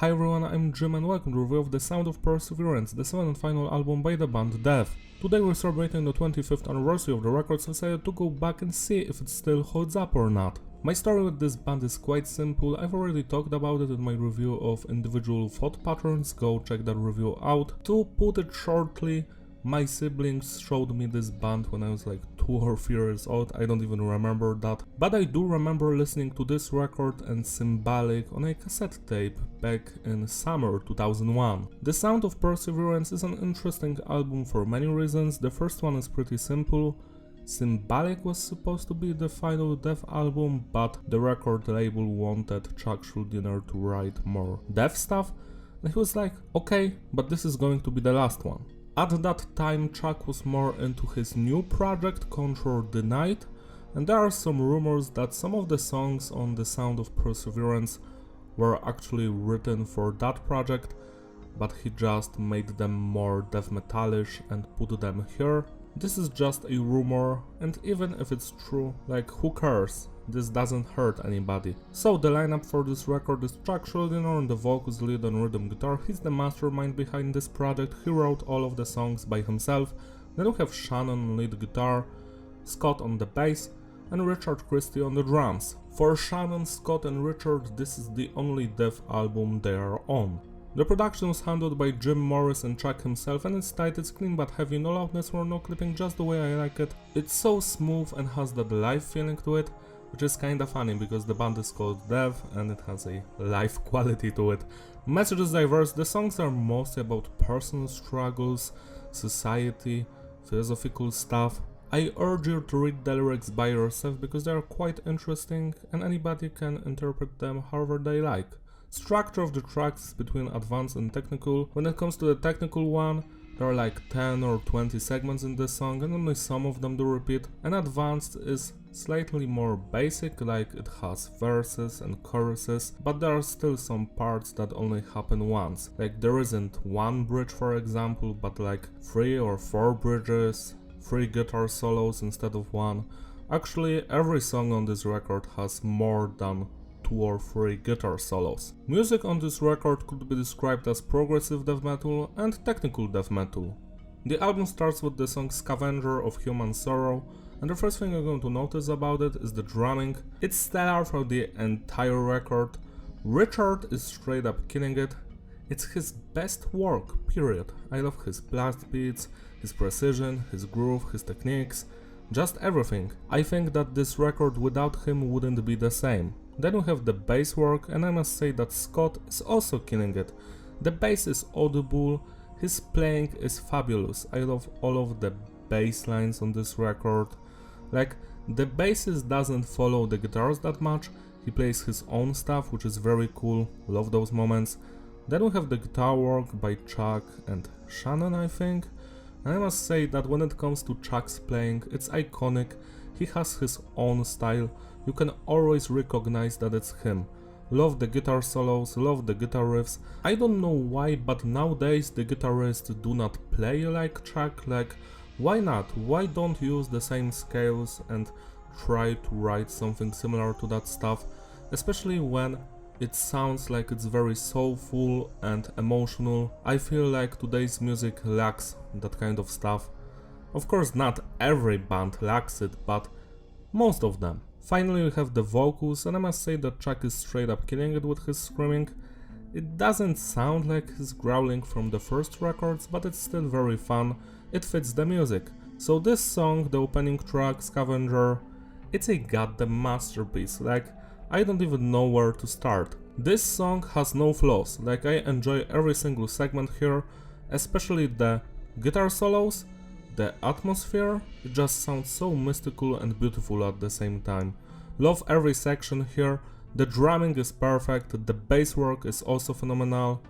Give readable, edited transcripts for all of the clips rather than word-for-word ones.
Hi everyone, I'm Jim and welcome to the review of The Sound of Perseverance, the 7th and final album by the band Death. Today we're celebrating the 25th anniversary of the record, so I decided to go back and see if it still holds up or not. My story with this band is quite simple. I've already talked about it in my review of individual thought patterns, go check that review out. To put it shortly, my siblings showed me this band when I was like 2 or 3 years old, I don't even remember that. But I do remember listening to this record and Symbolic on a cassette tape back in summer 2001. The Sound of Perseverance is an interesting album for many reasons. The first one is pretty simple. Symbolic was supposed to be the final Death album, but the record label wanted Chuck Schuldiner to write more Death stuff, and he was like, okay, but this is going to be the last one. At that time, Chuck was more into his new project, Control Denied, and there are some rumors that some of the songs on The Sound of Perseverance were actually written for that project, but he just made them more death metalish and put them here. This is just a rumor, and even if it's true, like who cares? This doesn't hurt anybody. So the lineup for this record is Chuck Schuldiner on the vocals, lead and rhythm guitar. He's the mastermind behind this project. He wrote all of the songs by himself. Then we have Shannon on lead guitar, Scott on the bass, and Richard Christie on the drums. For Shannon, Scott and Richard, this is the only Death album they are on. The production was handled by Jim Morris and Chuck himself, and it's tight, it's clean but heavy, no loudness or no clipping, just the way I like it. It's so smooth and has that live feeling to it, which is kinda funny because the band is called Death and it has a live quality to it. Message is diverse, the songs are mostly about personal struggles, society, philosophical stuff. I urge you to read the lyrics by yourself because they are quite interesting and anybody can interpret them however they like. Structure of the tracks is between advanced and technical. When it comes to the technical one, there are like 10 or 20 segments in the song and only some of them do repeat, and advanced is slightly more basic, like it has verses and choruses, but there are still some parts that only happen once. Like there isn't one bridge for example, but like 3 or 4 bridges, 3 guitar solos instead of 1. Actually, every song on this record has more than 2 or 3 guitar solos. Music on this record could be described as progressive death metal and technical death metal. The album starts with the song Scavenger of Human Sorrow, and the first thing you're going to notice about it is the drumming. It's stellar for the entire record. Richard is straight up killing it. It's his best work, period. I love his blast beats, his precision, his groove, his techniques, just everything. I think that this record without him wouldn't be the same. Then we have the bass work, and I must say that Scott is also killing it. The bass is audible, his playing is fabulous. I love all of the bass lines on this record. Like, the bassist doesn't follow the guitars that much, he plays his own stuff, which is very cool, love those moments. Then we have the guitar work by Chuck and Shannon, I think. And I must say that when it comes to Chuck's playing, it's iconic, he has his own style, you can always recognize that it's him. Love the guitar solos, love the guitar riffs. I don't know why, but nowadays the guitarists do not play like Chuck. Like, why not? Why don't use the same scales and try to write something similar to that stuff? Especially when it sounds like it's very soulful and emotional. I feel like today's music lacks that kind of stuff. Of course, not every band lacks it, but most of them. Finally, we have the vocals, and I must say that Chuck is straight up killing it with his screaming. It doesn't sound like his growling from the first records, but it's still very fun, it fits the music. So this song, the opening track, Scavenger, it's a goddamn masterpiece, like, I don't even know where to start. This song has no flaws, like I enjoy every single segment here, especially the guitar solos. The atmosphere, it just sounds so mystical and beautiful at the same time. Love every section here, the drumming is perfect, the bass work is also phenomenal.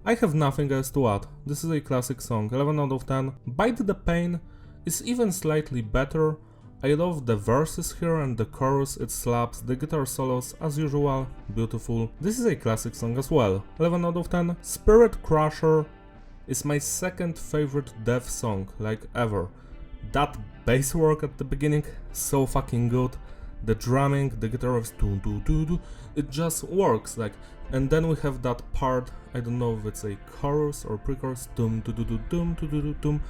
I have nothing else to add, this is a classic song, 11 out of 10. Bite the Pain is even slightly better. I love the verses here and the chorus, it slaps, the guitar solos as usual, beautiful. This is a classic song as well, 11 out of 10. Spirit Crusher is my second favorite Death song, like ever. That bass work at the beginning, so fucking good. The drumming, the guitar riffs, it just works, like And then we have that part, I don't know if it's a chorus or pre-chorus, doom do do do doom do do do doom.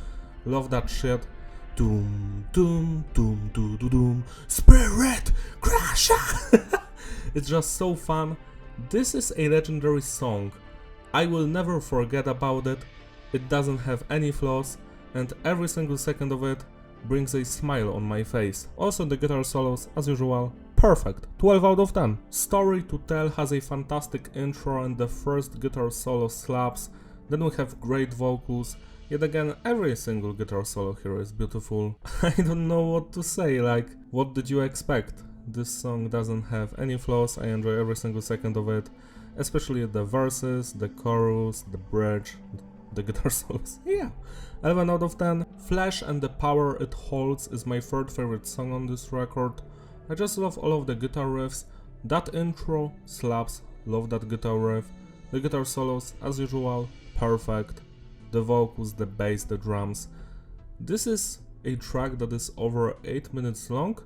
Love that shit. Doom doom doom do do doom. Spirit Crusher! It's just so fun. This is a legendary song. I will never forget about it. It doesn't have any flaws, and every single second of it brings a smile on my face. Also the guitar solos, as usual, perfect. 12 out of 10. Story to Tell has a fantastic intro and the first guitar solo slaps. Then we have great vocals. Yet again, every single guitar solo here is beautiful. I don't know what to say, like, what did you expect? This song doesn't have any flaws, I enjoy every single second of it. Especially the verses, the chorus, the bridge, the guitar solos. Yeah, 11 out of 10. Flash and the Power It Holds is my third favorite song on this record. I just love all of the guitar riffs. That intro slaps, love that guitar riff. The guitar solos, as usual, perfect. The vocals, the bass, the drums. This is a track that is over 8 minutes long,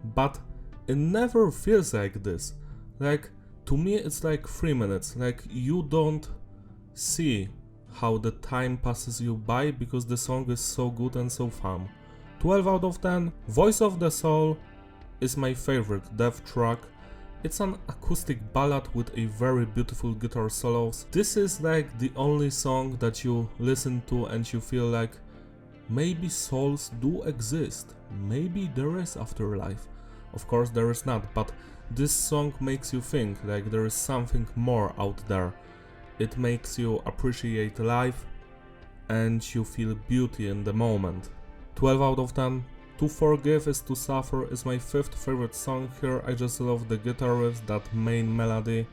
but it never feels like this. Like, to me it's like 3 minutes, like you don't see how the time passes you by because the song is so good and so fun. 12 out of 10. Voice of the Soul is my favorite Death track. It's an acoustic ballad with a very beautiful guitar solos. This is like the only song that you listen to and you feel like maybe souls do exist, maybe there is afterlife. Of course there is not, but this song makes you think like there is something more out there. It makes you appreciate life and you feel beauty in the moment. 12 out of 10. To Forgive is to Suffer is my fifth favorite song here. I just love the guitar riffs, that main melody.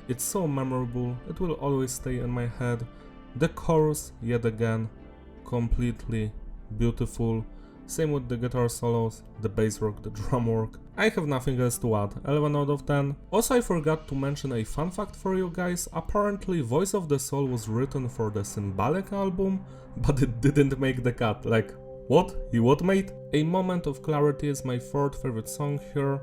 It's so memorable, it will always stay in my head. The chorus, yet again, completely beautiful. Same with the guitar solos, the bass work, the drum work. I have nothing else to add, 11 out of 10. Also I forgot to mention a fun fact for you guys. Apparently Voice of the Soul was written for the Symbolic album, but it didn't make the cut. Like, what? What, mate? A Moment of Clarity is my third favorite song here.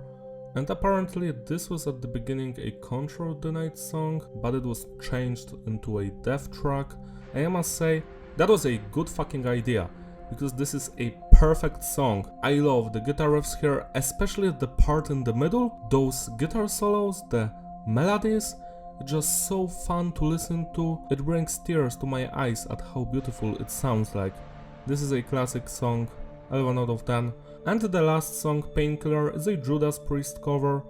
And apparently this was at the beginning a Control the Night song, but it was changed into a death track. I must say, that was a good fucking idea, because this is a perfect song. I love the guitar riffs here, especially the part in the middle. Those guitar solos, the melodies, it's just so fun to listen to. It brings tears to my eyes at how beautiful it sounds like. This is a classic song, 11 out of 10. And the last song, Painkiller, is a Judas Priest cover.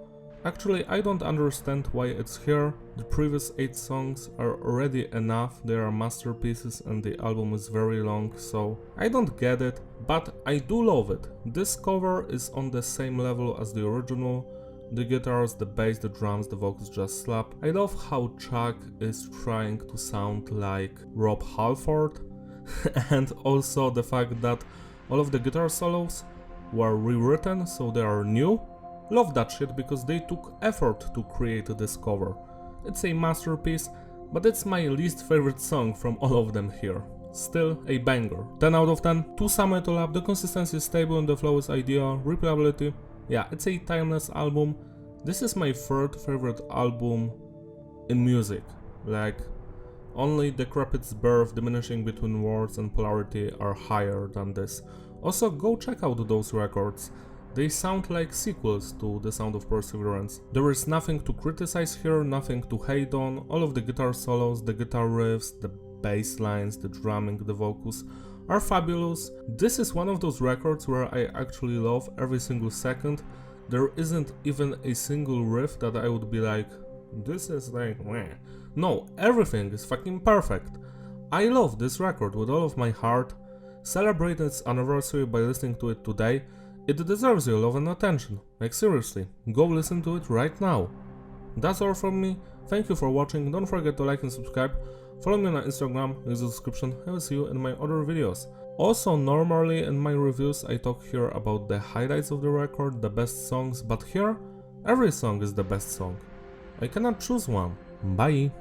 Actually, I don't understand why it's here. The previous 8 songs are already enough, they are masterpieces and the album is very long, so I don't get it, but I do love it. This cover is on the same level as the original. The guitars, the bass, the drums, the vocals just slap. I love how Chuck is trying to sound like Rob Halford. And also the fact that all of the guitar solos were rewritten, so they are new. Love that shit because they took effort to create this cover. It's a masterpiece, but it's my least favorite song from all of them here. Still a banger. 10 out of 10. To sum it all up, the consistency is stable and the flow is ideal. Replayability, yeah, it's a timeless album. This is my third favorite album in music. Like, only Decrepit's Birth, Diminishing Between Worlds and Polarity are higher than this. Also, go check out those records. They sound like sequels to The Sound of Perseverance. There is nothing to criticize here, nothing to hate on. All of the guitar solos, the guitar riffs, the bass lines, the drumming, the vocals are fabulous. This is one of those records where I actually love every single second. There isn't even a single riff that I would be like, this is like meh. No, everything is fucking perfect. I love this record with all of my heart. Celebrate its anniversary by listening to it today. It deserves your love and attention. Like seriously, go listen to it right now. That's all from me. Thank you for watching. Don't forget to like and subscribe. Follow me on Instagram, link in the description. I will see you in my other videos. Also, normally in my reviews I talk here about the highlights of the record, the best songs, but here every song is the best song. I cannot choose one. Bye!